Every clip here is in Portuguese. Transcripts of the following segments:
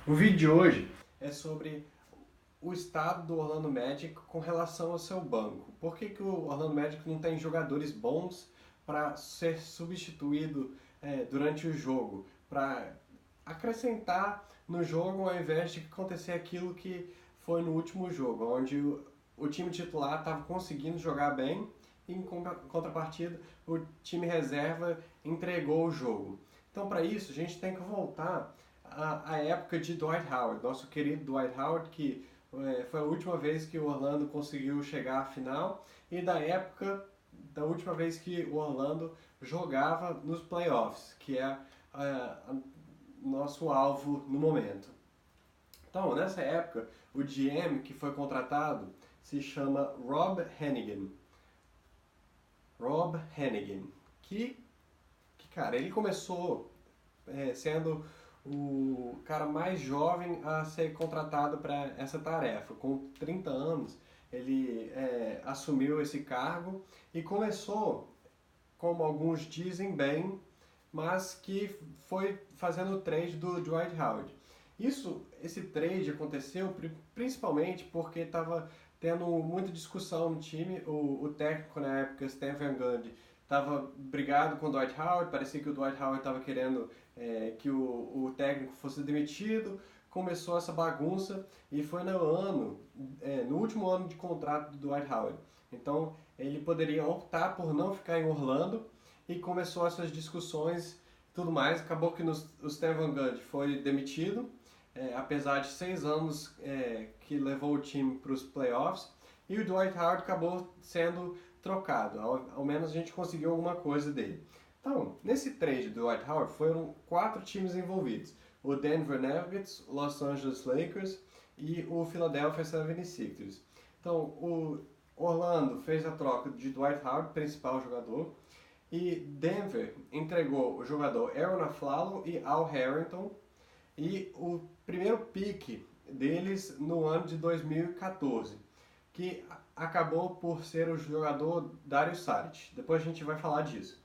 O vídeo de hoje é sobre o estado do Orlando Magic com relação ao seu banco. Por que o Orlando Magic não tem jogadores bons para ser substituído durante o jogo? Para acrescentar no jogo ao invés de acontecer aquilo que foi no último jogo, onde o time titular estava conseguindo jogar bem e em contrapartida o time reserva entregou o jogo. Então, para isso, a gente tem que voltar à época de Dwight Howard, nosso querido Dwight Howard, que foi a última vez que o Orlando conseguiu chegar à final, e da época da última vez que o Orlando jogava nos playoffs, que é nosso alvo no momento. Então, nessa época, o GM que foi contratado se chama Rob Hennigan. Rob Hennigan, cara, ele começou sendo o cara mais jovem a ser contratado para essa tarefa. Com 30 anos, ele assumiu esse cargo e começou, como alguns dizem, bem, mas que foi fazendo o trade do Dwight Howard. Esse trade aconteceu principalmente porque estava tendo muita discussão no time. O técnico na época, Stan Van Gundy, estava brigado com o Dwight Howard, parecia que o Dwight Howard estava querendo que o técnico fosse demitido. Começou essa bagunça e foi no último ano de contrato do Dwight Howard. Então ele poderia optar por não ficar em Orlando e começou essas discussões e tudo mais. Acabou que o Stan Van Gundy foi demitido, apesar de 6 anos que levou o time para os playoffs, e o Dwight Howard acabou sendo trocado. Ao menos a gente conseguiu alguma coisa dele. Então, nesse trade do Dwight Howard foram 4 times envolvidos: o Denver Nuggets, o Los Angeles Lakers e o Philadelphia 76ers. Então, o Orlando fez a troca de Dwight Howard, principal jogador, e Denver entregou o jogador Aaron Aflalo e Al Harrington, e o primeiro pick deles no ano de 2014, que acabou por ser o jogador Dario Saric. Depois a gente vai falar disso.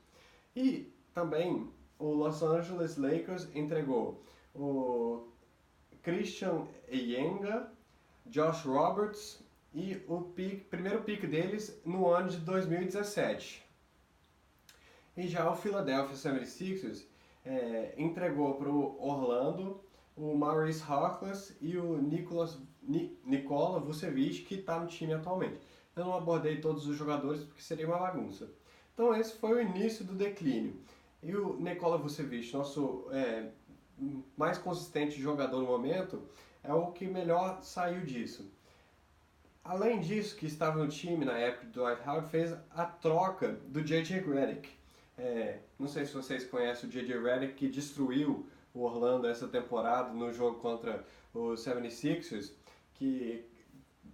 E também o Los Angeles Lakers entregou o Christian Eyenga, Josh Roberts e o primeiro pick deles no ano de 2017. E já o Philadelphia 76ers entregou para o Orlando o Maurice Harkless e o Nikola Vucevic, que está no time atualmente. Eu não abordei todos os jogadores porque seria uma bagunça. Então esse foi o início do declínio. E o Nikola Vucevic, nosso mais consistente jogador no momento, é o que melhor saiu disso. Além disso, que estava no time na época do Dwight Howard, fez a troca do J.J. Redick. Não sei se vocês conhecem o J.J. Redick, que destruiu o Orlando essa temporada no jogo contra os 76ers, que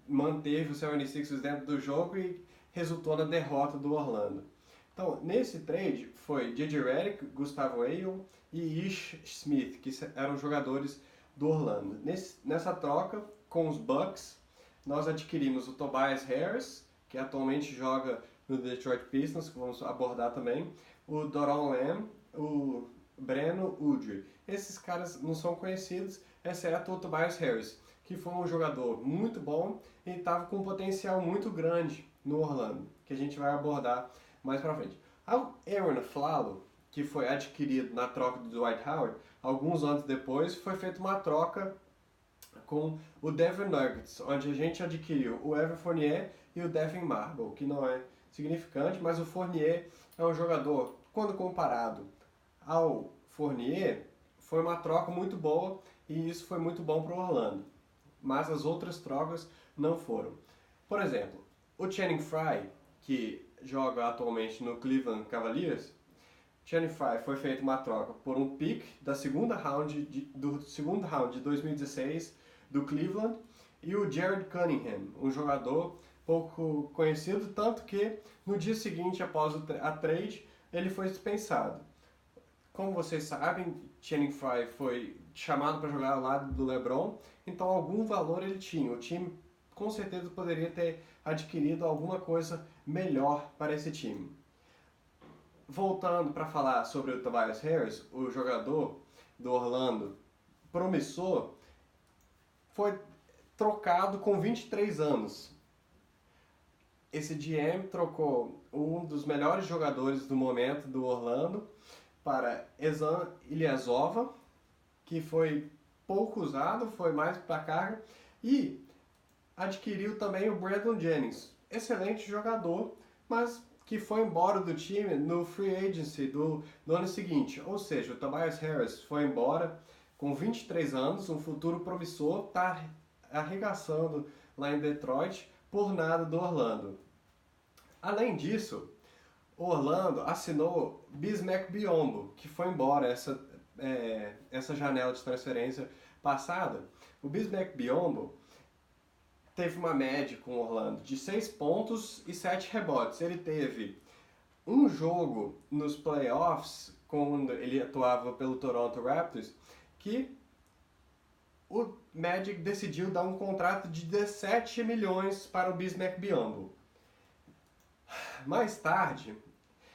manteve os 76ers dentro do jogo e resultou na derrota do Orlando. Então, nesse trade foi J.J. Redick, Gustavo Ayon e Ish Smith, que eram jogadores do Orlando. Nessa troca com os Bucks, nós adquirimos o Tobias Harris, que atualmente joga no Detroit Pistons, que vamos abordar também, o Doron Lamb, o Breno Udrih. Esses caras não são conhecidos, exceto o Tobias Harris, que foi um jogador muito bom e estava com um potencial muito grande no Orlando, que a gente vai abordar mais pra frente. O Aaron Aflalo, que foi adquirido na troca do Dwight Howard, alguns anos depois foi feita uma troca com o Denver Nuggets, onde a gente adquiriu o Evan Fournier e o Devin Marble, que não é significante, mas o Fournier é um jogador, quando comparado ao Fournier, foi uma troca muito boa e isso foi muito bom para o Orlando. Mas as outras trocas não foram. Por exemplo, o Channing Frye, que joga atualmente no Cleveland Cavaliers, Channing Frye foi feita uma troca por um pick do segundo round de 2016 do Cleveland, e o Jared Cunningham, um jogador pouco conhecido, tanto que no dia seguinte, após a trade, ele foi dispensado. Como vocês sabem, Channing Frye foi chamado para jogar ao lado do LeBron, então algum valor ele tinha. O time com certeza poderia ter adquirido alguma coisa melhor para esse time. Voltando para falar sobre o Tobias Harris, o jogador do Orlando promissor, foi trocado com 23 anos. Esse GM trocou um dos melhores jogadores do momento do Orlando para Ezan Ilyasova, que foi pouco usado, foi mais para carga, e adquiriu também o Brandon Jennings, excelente jogador, mas que foi embora do time no free agency do ano seguinte. Ou seja, o Tobias Harris foi embora com 23 anos, um futuro promissor, está arregaçando lá em Detroit por nada do Orlando. Além disso, o Orlando assinou Bismack Biyombo, que foi embora essa janela de transferência passada. O Bismack Biyombo teve uma média com o Orlando de 6 pontos e 7 rebotes. Ele teve um jogo nos playoffs, quando ele atuava pelo Toronto Raptors, que o Magic decidiu dar um contrato de 17 milhões para o Bismack Biyombo. Mais tarde,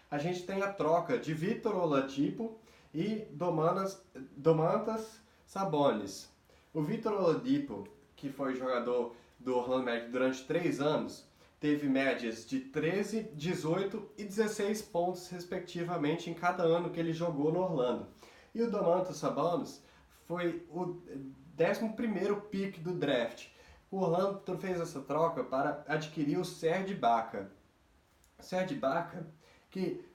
a gente tem a troca de Victor Oladipo e Domantas Sabonis. O Victor Oladipo, que foi jogador do Orlando Magic durante 3 anos, teve médias de 13, 18 e 16 pontos, respectivamente, em cada ano que ele jogou no Orlando. E o Domantas Sabonis foi o 11º pick do draft. O Orlando fez essa troca para adquirir o Serge Ibaka. Serge Ibaka, que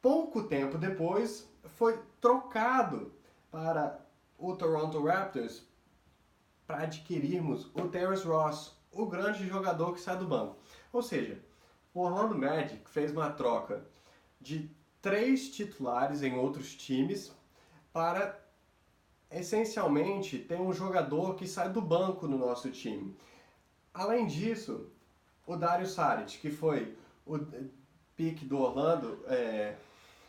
pouco tempo depois foi trocado para o Toronto Raptors para adquirirmos o Terrence Ross, o grande jogador que sai do banco. Ou seja, o Orlando Magic fez uma troca de 3 titulares em outros times para, essencialmente, ter um jogador que sai do banco no nosso time. Além disso, o Dario Saric, que foi o pick do Orlando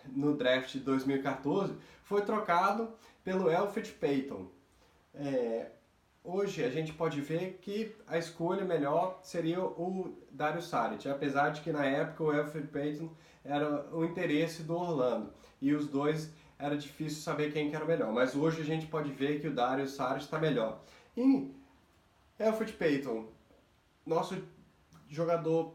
no draft de 2014, foi trocado pelo Elfrid Payton. Hoje a gente pode ver que a escolha melhor seria o Dario Saric, apesar de que na época o Elfrid Payton era o interesse do Orlando e os dois era difícil saber quem que era o melhor, mas hoje a gente pode ver que o Dario Saric está melhor. E Elfrid Payton, nosso jogador,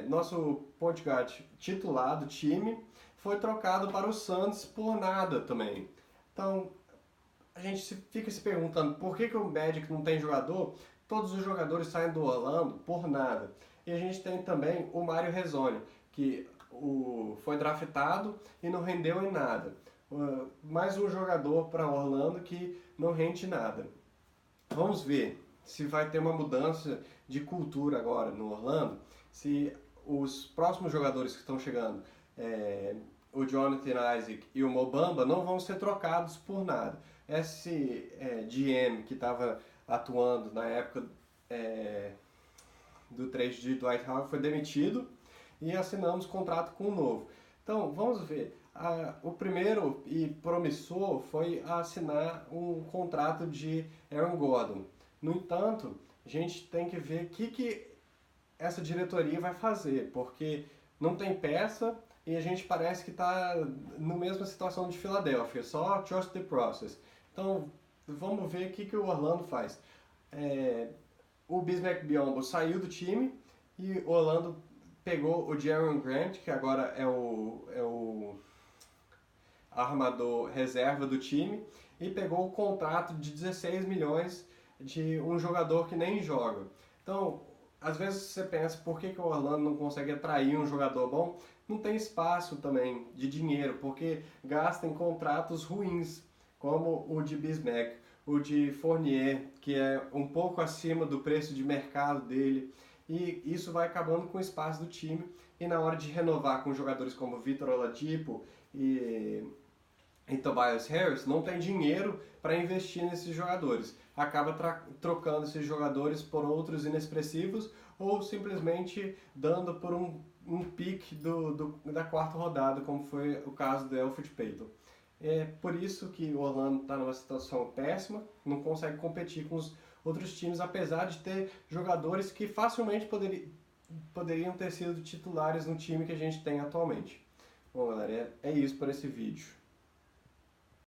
nosso point guard titular do time, foi trocado para o Suns por nada também. Então, a gente fica se perguntando por que o Magic não tem jogador? Todos os jogadores saem do Orlando por nada. E a gente tem também o Mario Hezonja, que foi draftado e não rendeu em nada. Mais um jogador para Orlando que não rende nada. Vamos ver se vai ter uma mudança de cultura agora no Orlando, se os próximos jogadores que estão chegando, o Jonathan Isaac e o Mo Bamba, não vão ser trocados por nada. Esse GM que estava atuando na época do trade de Dwight Howard foi demitido e assinamos contrato com um novo. Então, vamos ver. O primeiro e promissor foi assinar um contrato de Aaron Gordon. No entanto, a gente tem que ver o que essa diretoria vai fazer, porque não tem peça e a gente parece que está na mesma situação de Filadélfia, só trust the process. Então, vamos ver o que o Orlando faz. O Bismack Biyombo saiu do time e o Orlando pegou o Jerian Grant, que agora é o armador reserva do time, e pegou o contrato de 16 milhões de um jogador que nem joga. Então, às vezes você pensa, por que o Orlando não consegue atrair um jogador bom? Não tem espaço também de dinheiro, porque gasta em contratos ruins, como o de Bismack, o de Fournier, que é um pouco acima do preço de mercado dele, e isso vai acabando com o espaço do time, e na hora de renovar com jogadores como Victor Oladipo e Tobias Harris, não tem dinheiro para investir nesses jogadores. Acaba trocando esses jogadores por outros inexpressivos ou simplesmente dando por um pick da 4ª rodada, como foi o caso do Elfrid Payton. É por isso que o Orlando está numa situação péssima, não consegue competir com os outros times, apesar de ter jogadores que facilmente poderiam ter sido titulares no time que a gente tem atualmente. Bom, galera, é isso para esse vídeo.